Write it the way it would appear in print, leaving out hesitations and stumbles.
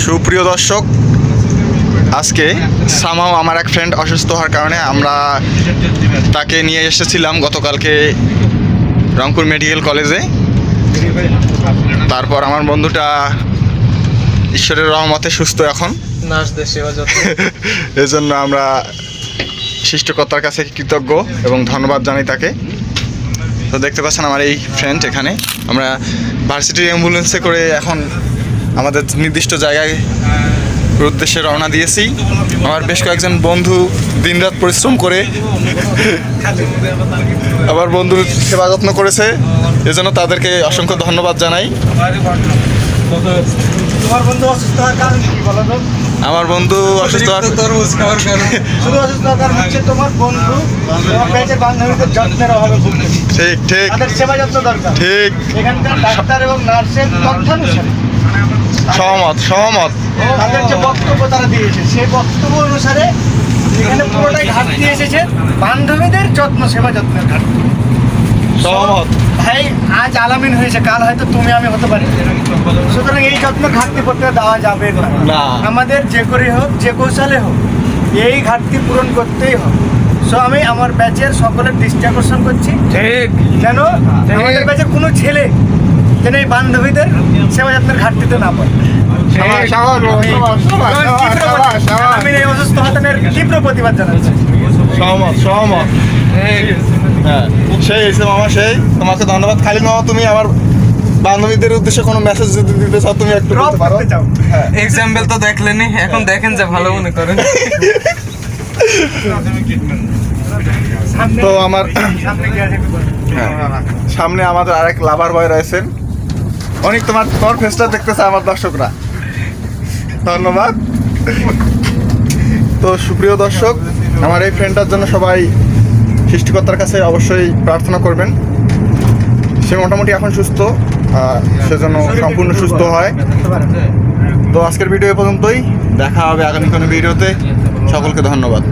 সুপ্রিয় দর্শক, আজকে সামাও আমার এক ফ্রেন্ড অসুস্থ হওয়ার কারণে আমরা তাকে নিয়ে এসেছিলাম গতকালকে রংপুর মেডিকেল কলেজে। তারপর আমার বন্ধুটা ঈশ্বরের রহমতে সুস্থ এখন, এজন্য আমরা সৃষ্টিকর্তার কাছে কৃতজ্ঞ এবং ধন্যবাদ জানাই তাকে। তো দেখতে পাচ্ছেন আমার এই ফ্রেন্ড এখানে, আমরা ভার্সিটির অ্যাম্বুলেন্সে করে এখন আমাদের নির্দিষ্ট জায়গায় উদ্দেশ্যে রওনা দিয়েছি। আমার বেশ কয়েকজন বন্ধু দিনরাত পরিশ্রম করে আমার বন্ধুর সেবা যত্ন করেছে, এজন্য তাদেরকে অসংখ্য ধন্যবাদ জানাই। আমার বন্ধু অসুস্থ হওয়ার ঠিক ঠিক ঠিক সহমত সহমত। তাদের যে বক্তব্য তারা দিয়েছে সেই বক্তব্য অনুসারে এখানে পুরোটাই ঘাটতি এসেছে বান্ধবীদের যত্ন, সেবা যত্নের ঘাটতি। সহমত ভাই, আজ আলামিন হয়েছে, কাল হয়তো তুমি আমি হতে পারি, সুতরাং এই যত্ন ঘাটতি করতে দেওয়া যাবে না। আমাদের যে করে হোক, যে কৌশলে হোক, এই ঘাটতি পূরণ করতেই হবে। সো আমি আমার ব্যাচের সকলের দৃষ্টি আকর্ষণ করছি, ঠিক যেন আমাদের ব্যাচের কোনো ছেলে যেন এই বান্ধবীদের সেবা যত্নের ঘাটতিতে না পড়ে। আমি এই অসুস্থ হতানের তীব্র প্রতিবাদ জানাচ্ছি। সহমত সহমত। সেই মামা, সেই তোমাকে ধন্যবাদ। খালি মামা, তুমি আমার বান্ধবীদের উদ্দেশ্যে কোনো মেসেজ যদি দিতে চাও তুমি একটু বলতে পারো। এক্সাম্পল তো দেখলেনি, এখন দেখেন যে ভালো মনে করেন। তো আমার সামনে আমাদের আরেক লাভার বয় রয়েছেন, অনেক তোমার ফেসটা দেখতেছে আমার দর্শকরা, ধন্যবাদ। তো সুপ্রিয় দর্শক, আমার এই ফ্রেন্ডটার জন্য সবাই সৃষ্টিকর্তার কাছে অবশ্যই প্রার্থনা করবেন। সে মোটামুটি এখন সুস্থ, সেজন্য সম্পূর্ণ সুস্থ হয়। তো আজকের ভিডিও এ পর্যন্তই, দেখা হবে আগামী কোনো ভিডিওতে। সকলকে ধন্যবাদ।